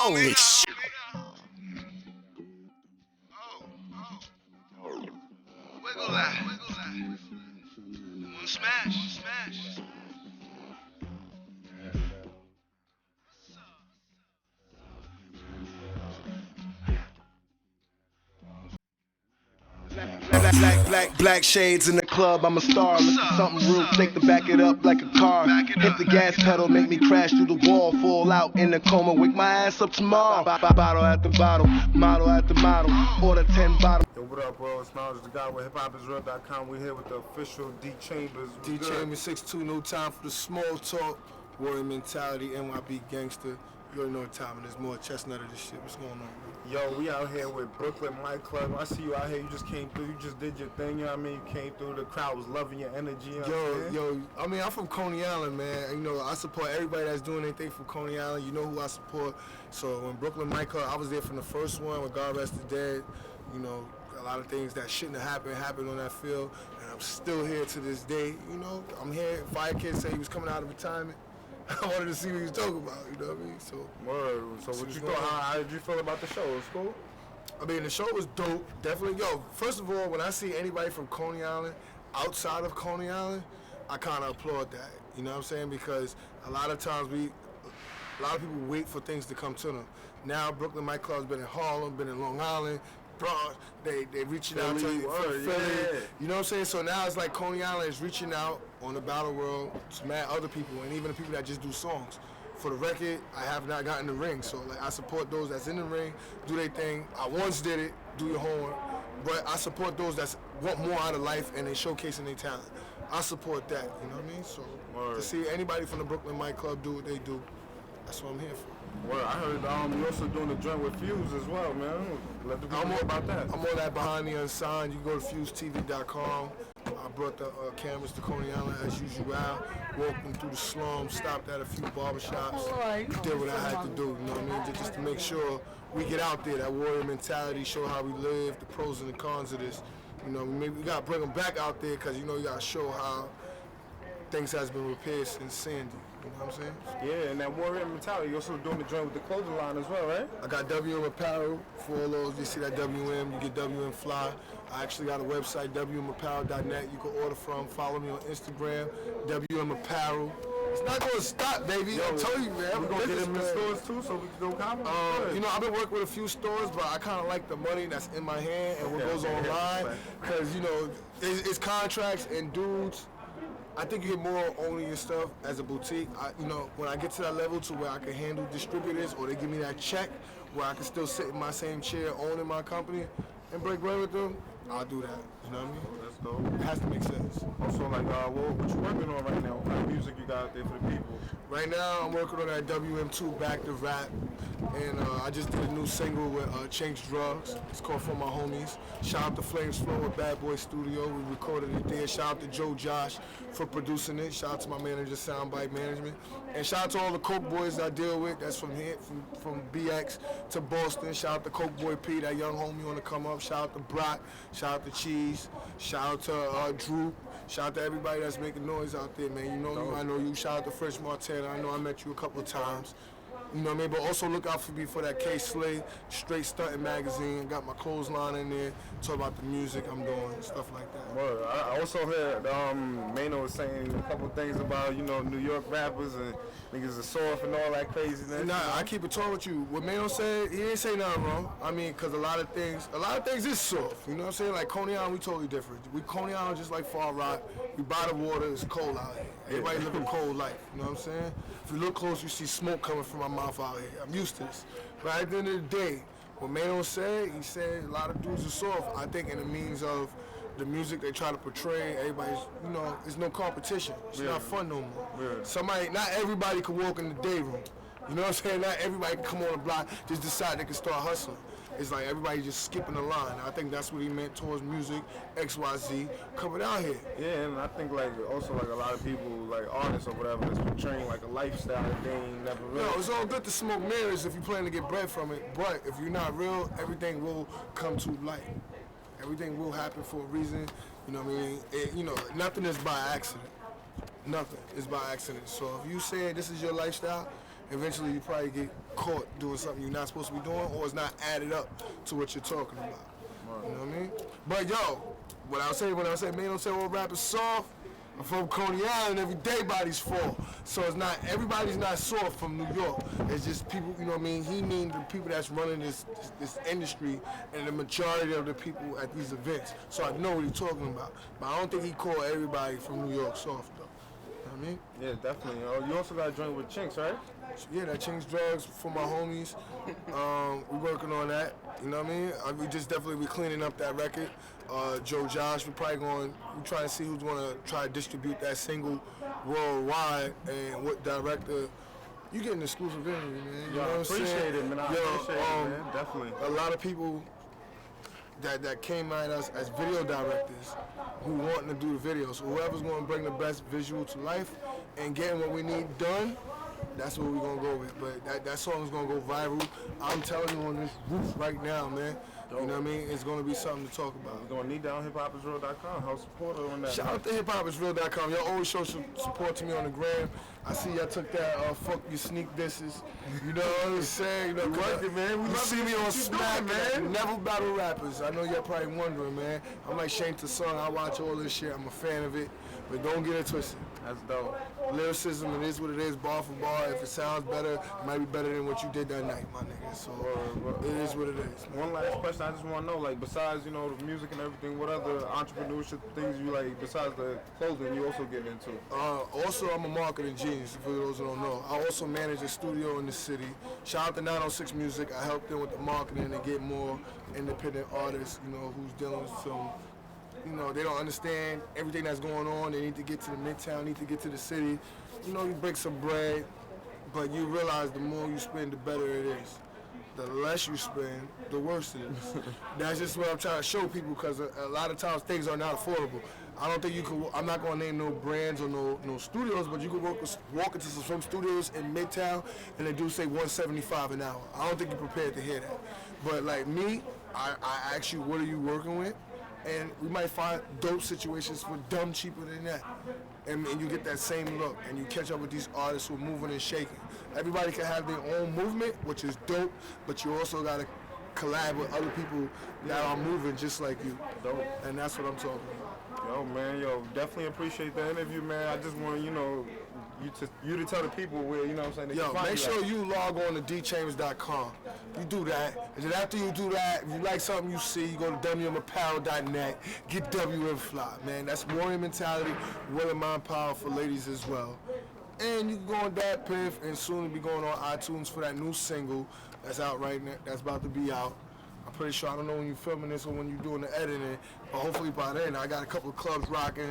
Holy shit. Wiggle that. One smash. Black shades in the club, I'm a star. Look for something real thick to back it up like a car. Hit the gas pedal, make me crash through the wall. Fall out in the coma, wake my ass up tomorrow. Bottle after bottle, model after model. Order 10 bottles. Yo, what up, bro? It's Chamberz, the guy with hiphopisreal.com. We're here with the official D Chamberz. D Chamberz 6'2", no time for the small talk. Warrior mentality, NYB gangster. You already know what time it is. More chestnut of this shit. What's going on, bro? Yo, we out here with Brooklyn Mic Club. I see you out here. You just came through. You just did your thing. You know what I mean? You came through. The crowd was loving your energy. You know Yo, I mean, I'm from Coney Island, man. You know, I support everybody that's doing anything from Coney Island. You know who I support. So when Brooklyn Mic Club, I was there from the first one when God Rest the Dead. You know, a lot of things that shouldn't have happened on that field. And I'm still here to this day. You know, I'm here. Fire Kid said he was coming out of retirement. I wanted to see what he was talking about, you know what I mean? So, word. So what you thought? How did you feel about the show? It was cool? I mean, the show was dope, definitely. Yo, first of all, when I see anybody from Coney Island, outside of Coney Island, I kind of applaud that, you know what I'm saying? Because a lot of times a lot of people wait for things to come to them. Now, Brooklyn Mic Club's been in Harlem, been in Long Island, Bronx, they reaching out to you, Philly, yeah. You know what I'm saying? So now it's like Coney Island is reaching out on the battle world to mad other people, and even the people that just do songs. For the record, I have not gotten the ring, so like I support those that's in the ring, do their thing. I once did it, do your homework, but I support those that want more out of life and they showcasing their talent. I support that, you know what I mean? So to see anybody from the Brooklyn Mic Club do what they do, that's what I'm here for. Well, I heard you also doing the joint with Fuse as well, man. Let the people know about that. I'm on that behind the unsigned. You go to fusetv.com. I brought the cameras to Coney Island as usual. Walked them through the slums, stopped at a few barbershops, did what I had to do, you know what I mean? Just to make sure we get out there, that warrior mentality, show how we live, the pros and the cons of this. You know, we got to bring them back out there because, you know, you got to show how things has been repaired since Sandy. You know what I'm saying? Yeah, and that warrior mentality. You're also doing the joint with the clothing line as well, right? I got WM Apparel for all those. You see that WM, you get WM Fly. I actually got a website, WMapparel.net. You can order from. Follow me on Instagram, WM Apparel. It's not going to stop, baby. Yo, I'm telling you, man. We're going to get them in stores too so we can go comment? You know, I've been working with a few stores, but I kind of like the money that's in my hand and what goes online. Because, you know, it's contracts and dudes. I think you get more owning your stuff as a boutique. You know, when I get to that level to where I can handle distributors or they give me that check where I can still sit in my same chair owning my company and break bread with them, I'll do that. You know what I mean? That's dope. It has to make sense. Also, like, what you working on right now? What kind of music you got out there for the people? Right now, I'm working on that WM2 Back to Rap. And I just did a new single with Change Drugs. It's called For My Homies. Shout out to Flames Flow at Bad Boy Studio. We recorded it there. Shout out to Joe Josh for producing it. Shout out to my manager, Soundbite Management. And shout out to all the Coke Boys I deal with. That's from here, from BX to Boston. Shout out to Coke Boy P, that young homie on the come up. Shout out to Brock. Shout out to Cheese. Shout out to Drew. Shout out to everybody that's making noise out there, man. You know you, I know you. Shout out to Fresh Montana. I know I met you a couple of times. You know what I mean? But also look out for me for that K Slay Straight Stunting magazine. Got my clothesline in there. Talk about the music I'm doing, stuff like that. Well, I also heard Mano was saying a couple things about, you know, New York rappers and niggas are soft and all that craziness. Nah, I keep it tall with you. What Mano said, he didn't say nothing wrong. I mean, because a lot of things is soft. You know what I'm saying? Like Coney Island, we totally different. We Coney Island just like Far Rock. We by the water, it's cold out here. Everybody live a cold life. You know what I'm saying? If you look close, you see smoke coming from my mouth out here. I'm used to this. But at the end of the day, what Mano said, he said a lot of dudes are soft. I think in the means of the music they try to portray, everybody's, you know, it's no competition. It's not fun no more. Not everybody can walk in the day room. You know what I'm saying? Not everybody can come on the block, just decide they can start hustling. It's like everybody just skipping the line. I think that's what he meant towards music, XYZ, coming out here. Yeah, and I think like also like a lot of people, like artists or whatever, that's portraying like a lifestyle that they ain't never really. No, it's all good to smoke mirrors if you plan to get bread from it, but if you're not real, everything will come to light. Everything will happen for a reason. You know what I mean? You know, nothing is by accident. Nothing is by accident. So if you say this is your lifestyle, eventually you probably get caught doing something you're not supposed to be doing, or it's not added up to what you're talking about. You know what I mean? But yo, when I say man don't say all rap is soft, I'm from Coney Island, everybody's fall. So it's not, everybody's not soft from New York. It's just people, you know what I mean? He means the people that's running this industry and the majority of the people at these events. So I know what he's talking about. But I don't think he called everybody from New York soft though. You know what I mean? Yeah, definitely. You also got a joint with Chinks, right? Yeah, that Chamberz drugs for my homies. We working on that. You know what I mean? We just definitely be cleaning up that record. Joe Josh, we trying to see who's gonna try to distribute that single worldwide and what director. You get an exclusive interview, man. You know what I'm saying? Appreciate it, man. I appreciate it, man. Definitely. A lot of people that came at us as video directors who wanting to do the videos. So whoever's gonna bring the best visual to life and getting what we need done, that's what we're gonna go with. But that song is gonna go viral. I'm telling you on this roof right now, man. You know what I mean? It's gonna be something to talk about. We're gonna need that on hiphopisreal.com. Help support her on that. Shout out to hiphopisreal.com. Y'all always show some support to me on the gram. I see y'all took that fuck your sneak disses. You know what I'm saying? You know, working, man. We you see me on Smack, man. Never battle rappers. I know y'all probably wondering, man. I'm like Shane Tasson. I watch all this shit. I'm a fan of it. But don't get it twisted. That's dope. Lyricism, it is what it is, bar for bar. If it sounds better, it might be better than what you did that night, my nigga. So it is what it is. One last question, I just want to know, like, besides, you know, the music and everything, what other entrepreneurship things you like, besides the clothing, you also getting into? Also, I'm a marketing genius, for those who don't know. I also manage a studio in the city. Shout out to 906 Music. I help them with the marketing and get more independent artists, you know, who's dealing with some, you know, they don't understand everything that's going on. They need to get to the Midtown, need to get to the city. You know, you break some bread, but you realize the more you spend, the better it is. The less you spend, the worse it is. That's just what I'm trying to show people, because a lot of times things are not affordable. I don't think you could, I'm not going to name no brands or no studios, but you could walk into some studios in Midtown and they do say $175 an hour. I don't think you're prepared to hear that. But like me, I ask you, what are you working with? And we might find dope situations for dumb cheaper than that. And you get that same look, and you catch up with these artists who are moving and shaking. Everybody can have their own movement, which is dope, but you also got to collab with other people that are moving just like you. Dope. And that's what I'm talking about. Yo, man, definitely appreciate the interview, man. I just want, you know, you to tell the people where, you know what I'm saying, they can find make you sure at. you log on to dchambers.com. You do that, and then after you do that, if you like something you see, you go to wmapparel.net, get WM Fly, man. That's warrior mentality, will and mind power for ladies as well. And you can go on that Piff, and soon to be going on iTunes for that new single that's out right now, that's about to be out. I'm pretty sure, I don't know when you're filming this or when you're doing the editing, but hopefully by then, I got a couple of clubs rocking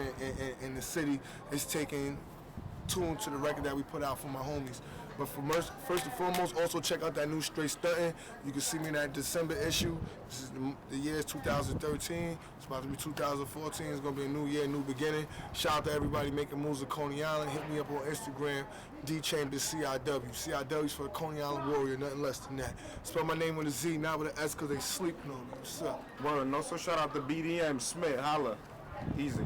in the city. It's taking tune to the record that we put out for my homies. But first and foremost, also check out that new Straight Stuntin'. You can see me in that December issue. This is the year is 2013. It's about to be 2014. It's gonna be a new year, new beginning. Shout out to everybody making moves at Coney Island. Hit me up on Instagram, D Chamberz CIW. CIW's for the Coney Island Warrior, nothing less than that. Spell my name with a Z, not with an S, because they sleeping on me. What's up? Word, no, so shout out to BDM Smith, holla. Easy.